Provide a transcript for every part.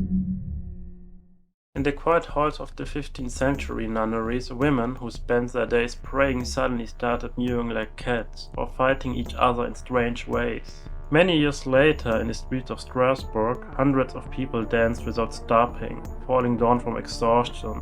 In the quiet halls of the 15th century nunneries, women who spent their days praying suddenly started mewing like cats, or fighting each other in strange ways. Many years later, in the streets of Strasbourg, hundreds of people danced without stopping, falling down from exhaustion,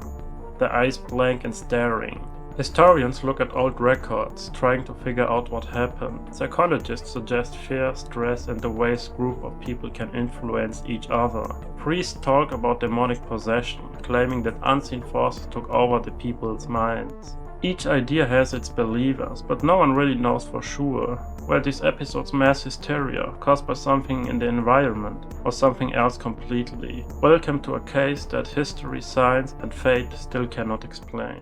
their eyes blank and staring. Historians look at old records, trying to figure out what happened. Psychologists suggest fear, stress, and the ways group of people can influence each other. Priests talk about demonic possession, claiming that unseen forces took over the people's minds. Each idea has its believers, but no one really knows for sure. Were these episodes mass hysteria, caused by something in the environment, or something else completely? Welcome to a case that history, science, and fate still cannot explain.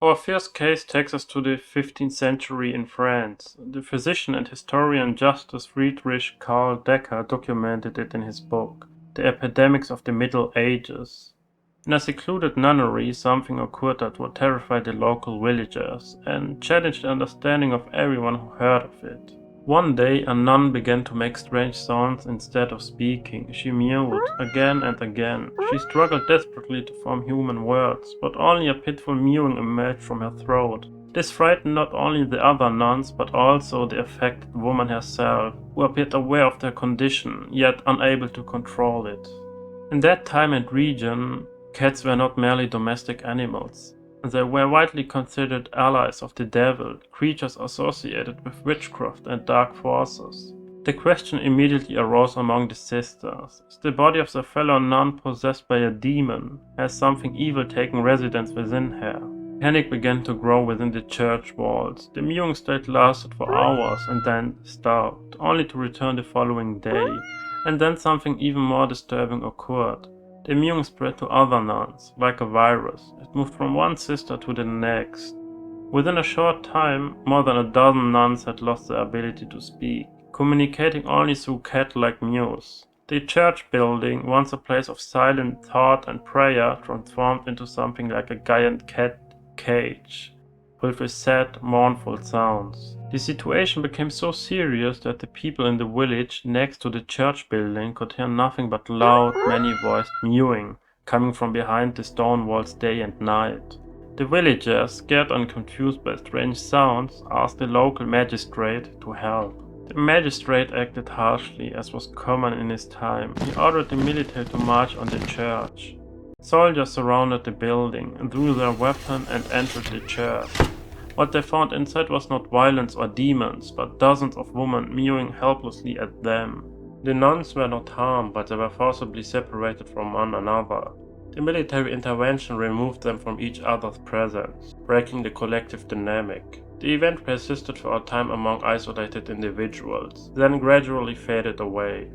Our first case takes us to the 15th century in France. The physician and historian Justus Friedrich Karl Decker documented it in his book, The Epidemics of the Middle Ages. In a secluded nunnery, something occurred that would terrify the local villagers and challenge the understanding of everyone who heard of it. One day, a nun began to make strange sounds instead of speaking. She mewed again and again. She struggled desperately to form human words, but only a pitiful mewing emerged from her throat. This frightened not only the other nuns, but also the affected woman herself, who appeared aware of their condition, yet unable to control it. In that time and region, cats were not merely domestic animals. They were widely considered allies of the devil, creatures associated with witchcraft and dark forces. The question immediately arose among the sisters: is the body of their fellow nun possessed by a demon? Has something evil taken residence within her? Panic began to grow within the church walls. The mewing state lasted for hours and then stopped, only to return the following day. And then something even more disturbing occurred. The mewing spread to other nuns, like a virus. It moved from one sister to the next. Within a short time, more than a dozen nuns had lost their ability to speak, communicating only through cat-like mews. The church building, once a place of silent thought and prayer, transformed into something like a giant cat cage, filled with sad, mournful sounds. The situation became so serious that the people in the village next to the church building could hear nothing but loud, many-voiced mewing coming from behind the stone walls day and night. The villagers, scared and confused by strange sounds, asked the local magistrate to help. The magistrate acted harshly, as was common in his time. He ordered the military to march on the church. Soldiers surrounded the building, drew their weapon and entered the church. What they found inside was not violence or demons, but dozens of women mewing helplessly at them. The nuns were not harmed, but they were forcibly separated from one another. The military intervention removed them from each other's presence, breaking the collective dynamic. The event persisted for a time among isolated individuals, then gradually faded away.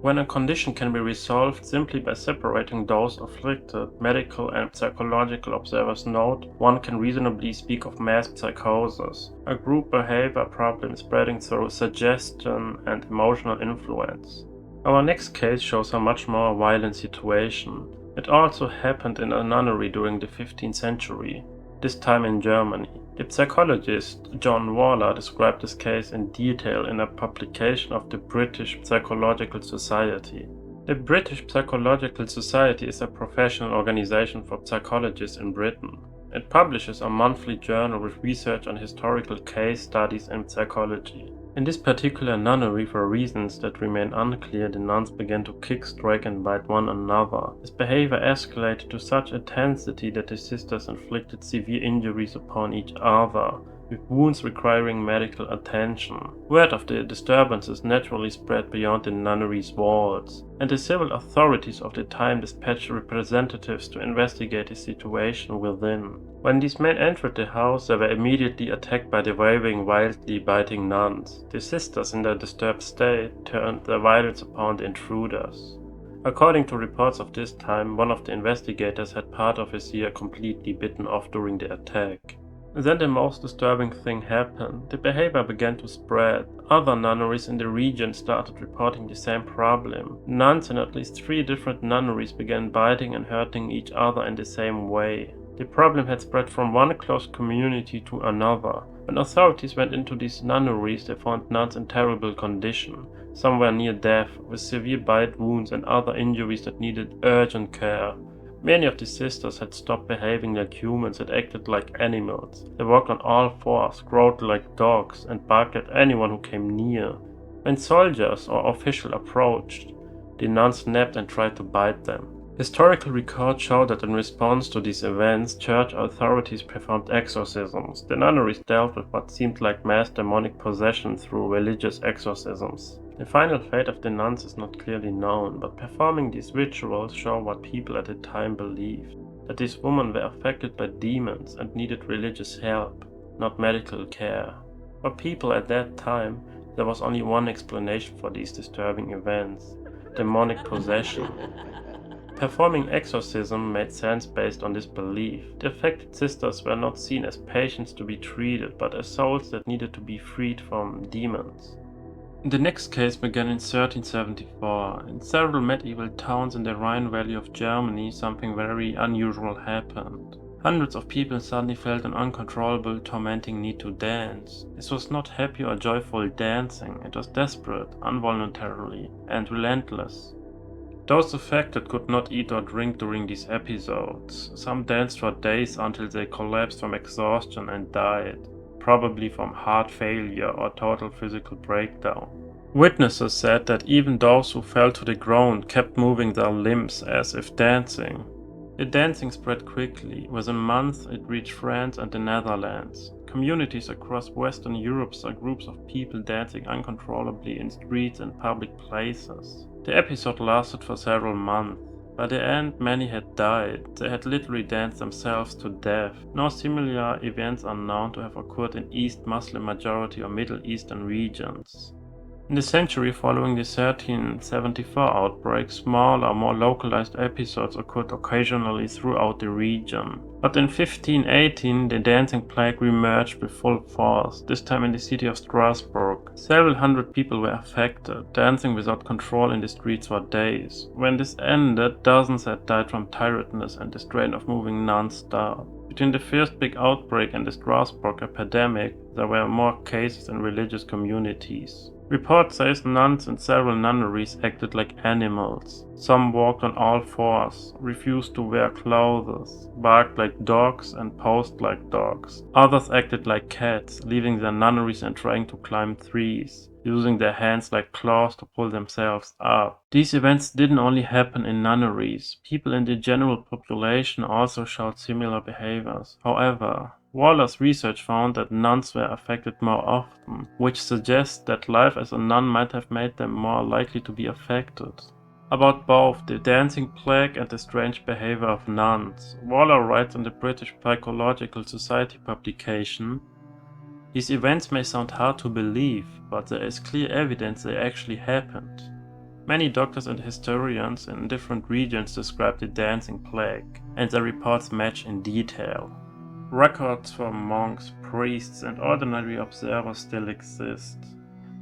When a condition can be resolved simply by separating those afflicted, medical and psychological observers note one can reasonably speak of mass psychosis, a group behavior problem spreading through suggestion and emotional influence. Our next case shows a much more violent situation. It also happened in a nunnery during the 15th century, this time in Germany. The psychologist John Waller described this case in detail in a publication of the British Psychological Society. The British Psychological Society is a professional organization for psychologists in Britain. It publishes a monthly journal with research on historical case studies in psychology. In this particular nunnery, for reasons that remain unclear, the nuns began to kick, strike and bite one another. This behavior escalated to such intensity that the sisters inflicted severe injuries upon each other, with wounds requiring medical attention. Word of the disturbances naturally spread beyond the nunnery's walls, and the civil authorities of the time dispatched representatives to investigate the situation within. When these men entered the house, they were immediately attacked by the waving, wildly biting nuns. The sisters, in their disturbed state, turned their violence upon the intruders. According to reports of this time, one of the investigators had part of his ear completely bitten off during the attack. Then the most disturbing thing happened. The behavior began to spread. Other nunneries in the region started reporting the same problem. Nuns in at least 3 different nunneries began biting and hurting each other in the same way. The problem had spread from one close community to another. When authorities went into these nunneries, they found nuns in terrible condition, some were near death, with severe bite wounds and other injuries that needed urgent care. Many of the sisters had stopped behaving like humans and acted like animals. They walked on all fours, growled like dogs, and barked at anyone who came near. When soldiers or officials approached, the nuns snapped and tried to bite them. Historical records show that in response to these events, church authorities performed exorcisms. The nunneries dealt with what seemed like mass demonic possession through religious exorcisms. The final fate of the nuns is not clearly known, but performing these rituals show what people at the time believed, that these women were affected by demons and needed religious help, not medical care. For people at that time, there was only one explanation for these disturbing events: demonic possession. Performing exorcism made sense based on this belief. The affected sisters were not seen as patients to be treated, but as souls that needed to be freed from demons. The next case began in 1374. In several medieval towns in the Rhine Valley of Germany, something very unusual happened. Hundreds of people suddenly felt an uncontrollable, tormenting need to dance. This was not happy or joyful dancing, it was desperate, involuntarily, and relentless. Those affected could not eat or drink during these episodes. Some danced for days until they collapsed from exhaustion and died, probably from heart failure or total physical breakdown. Witnesses said that even those who fell to the ground kept moving their limbs as if dancing. The dancing spread quickly. Within months it reached France and the Netherlands. Communities across Western Europe saw groups of people dancing uncontrollably in streets and public places. The episode lasted for several months. By the end, many had died. They had literally danced themselves to death. No similar events are known to have occurred in East Muslim majority or Middle Eastern regions. In the century following the 1374 outbreak, smaller, more localized episodes occurred occasionally throughout the region. But in 1518, the dancing plague reemerged with full force, this time in the city of Strasbourg. Several hundred people were affected, dancing without control in the streets for days. When this ended, dozens had died from tiredness and the strain of moving non-stop. Between the first big outbreak and the Strasbourg epidemic, there were more cases in religious communities. Report says nuns in several nunneries acted like animals. Some walked on all fours, refused to wear clothes, barked like dogs and posed like dogs. Others acted like cats, leaving their nunneries and trying to climb trees, using their hands like claws to pull themselves up. These events didn't only happen in nunneries. People in the general population also showed similar behaviors. However, Waller's research found that nuns were affected more often, which suggests that life as a nun might have made them more likely to be affected. About both the dancing plague and the strange behavior of nuns, Waller writes in the British Psychological Society publication, "These events may sound hard to believe, but there is clear evidence they actually happened." Many doctors and historians in different regions describe the dancing plague, and their reports match in detail. Records from monks, priests, and ordinary observers still exist.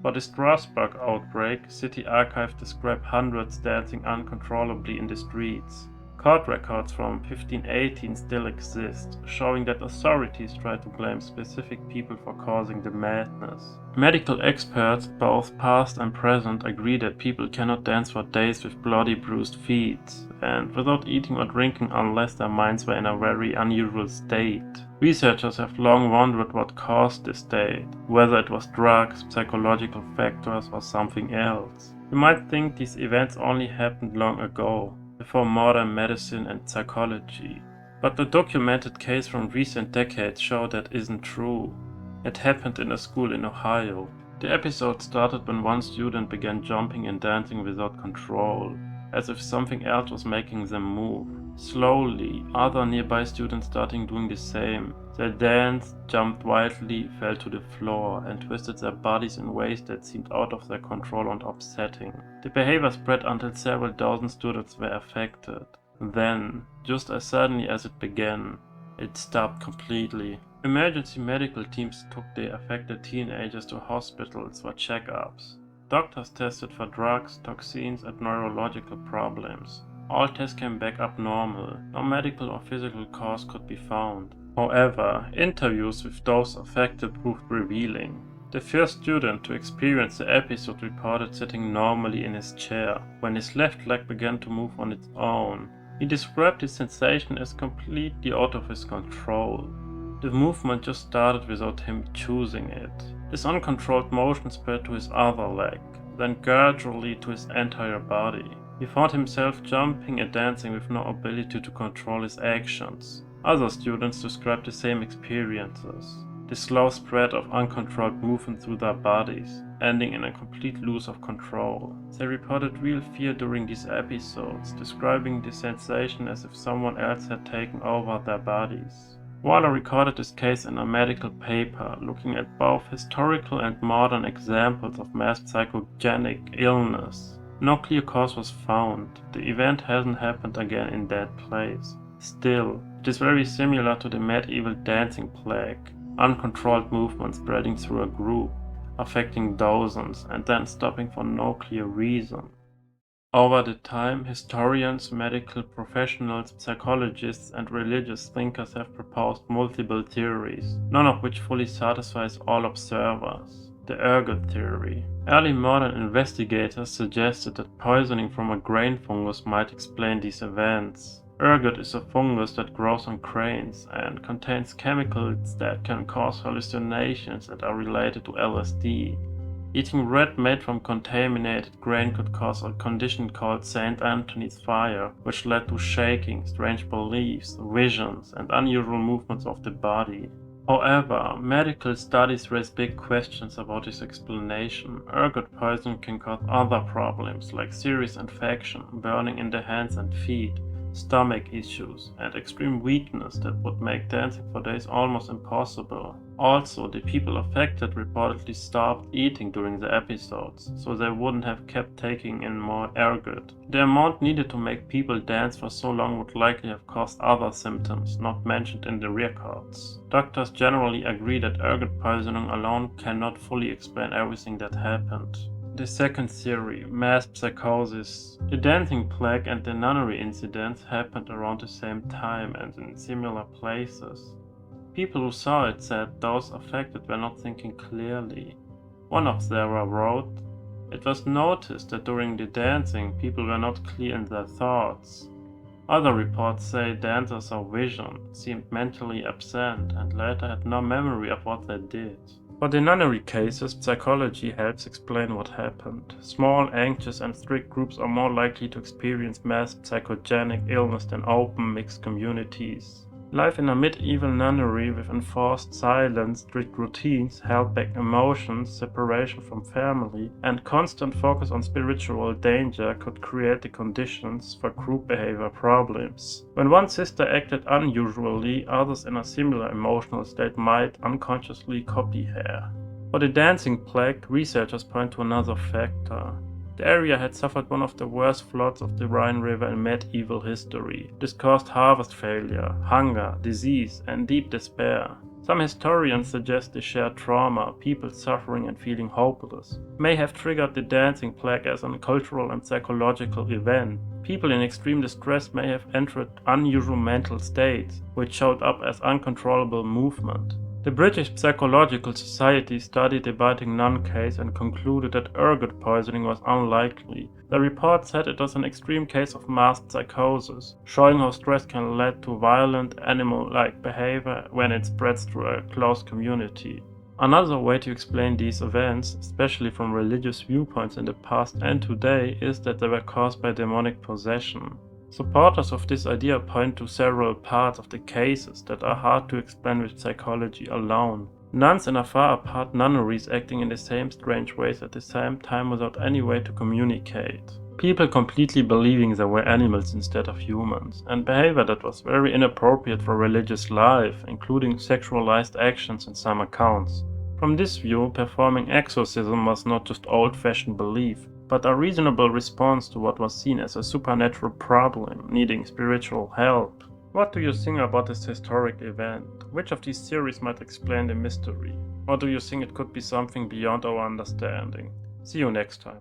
For the Strasbourg outbreak, city archives describe hundreds dancing uncontrollably in the streets. Court records from 1518 still exist, showing that authorities tried to blame specific people for causing the madness. Medical experts, both past and present, agree that people cannot dance for days with bloody, bruised feet, and without eating or drinking unless their minds were in a very unusual state. Researchers have long wondered what caused this state, whether it was drugs, psychological factors, or something else. You might think these events only happened long ago, before modern medicine and psychology. But the documented cases from recent decades show that isn't true. It happened in a school in Ohio. The episode started when one student began jumping and dancing without control, as if something else was making them move. Slowly, other nearby students started doing the same. They danced, jumped wildly, fell to the floor, and twisted their bodies in ways that seemed out of their control and upsetting. The behavior spread until several dozen students were affected. Then, just as suddenly as it began, it stopped completely. Emergency medical teams took the affected teenagers to hospitals for checkups. Doctors tested for drugs, toxins, and neurological problems. All tests came back abnormal. No medical or physical cause could be found. However, interviews with those affected proved revealing. The first student to experience the episode reported sitting normally in his chair when his left leg began to move on its own. He described his sensation as completely out of his control. The movement just started without him choosing it. This uncontrolled motion spread to his other leg, then gradually to his entire body. He found himself jumping and dancing with no ability to control his actions. Other students described the same experiences. The slow spread of uncontrolled movement through their bodies, ending in a complete loss of control. They reported real fear during these episodes, describing the sensation as if someone else had taken over their bodies. Waller recorded this case in a medical paper, looking at both historical and modern examples of mass psychogenic illness. No clear cause was found. The event hasn't happened again in that place. Still, it is very similar to the medieval dancing plague. Uncontrolled movement spreading through a group, affecting dozens, and then stopping for no clear reason. Over the time, historians, medical professionals, psychologists, and religious thinkers have proposed multiple theories, none of which fully satisfies all observers. The ergot theory. Early modern investigators suggested that poisoning from a grain fungus might explain these events. Ergot is a fungus that grows on grains and contains chemicals that can cause hallucinations that are related to LSD. Eating bread made from contaminated grain could cause a condition called St. Anthony's fire, which led to shaking, strange beliefs, visions, and unusual movements of the body. However, medical studies raise big questions about this explanation. Ergot poisoning can cause other problems like serious infection, burning in the hands and feet, stomach issues, and extreme weakness that would make dancing for days almost impossible. Also, the people affected reportedly stopped eating during the episodes, so they wouldn't have kept taking in more ergot. The amount needed to make people dance for so long would likely have caused other symptoms not mentioned in the records. Doctors generally agree that ergot poisoning alone cannot fully explain everything that happened. The second theory, mass psychosis. The dancing plague and the nunnery incidents happened around the same time and in similar places. People who saw it said those affected were not thinking clearly. One observer wrote, "It was noticed that during the dancing people were not clear in their thoughts." Other reports say dancers saw vision, seemed mentally absent, and later had no memory of what they did. For the nunnery cases, psychology helps explain what happened. Small, anxious, and strict groups are more likely to experience mass psychogenic illness than open, mixed communities. Life in a medieval nunnery with enforced silence, strict routines, held back emotions, separation from family, and constant focus on spiritual danger could create the conditions for group behavior problems. When one sister acted unusually, others in a similar emotional state might unconsciously copy her. For the dancing plague, researchers point to another factor. The area had suffered one of the worst floods of the Rhine River in medieval history. This caused harvest failure, hunger, disease, and deep despair. Some historians suggest the shared trauma, people suffering and feeling hopeless, may have triggered the dancing plague as a cultural and psychological event. People in extreme distress may have entered unusual mental states, which showed up as uncontrollable movement. The British Psychological Society studied the biting nun case and concluded that ergot poisoning was unlikely. The report said it was an extreme case of mass psychosis, showing how stress can lead to violent, animal-like behavior when it spreads through a close community. Another way to explain these events, especially from religious viewpoints in the past and today, is that they were caused by demonic possession. Supporters of this idea point to several parts of the cases that are hard to explain with psychology alone. Nuns in a far apart nunneries acting in the same strange ways at the same time without any way to communicate. People completely believing they were animals instead of humans, and behavior that was very inappropriate for religious life, including sexualized actions in some accounts. From this view, performing exorcism was not just old-fashioned belief, but a reasonable response to what was seen as a supernatural problem needing spiritual help. What do you think about this historic event? Which of these theories might explain the mystery? Or do you think it could be something beyond our understanding? See you next time.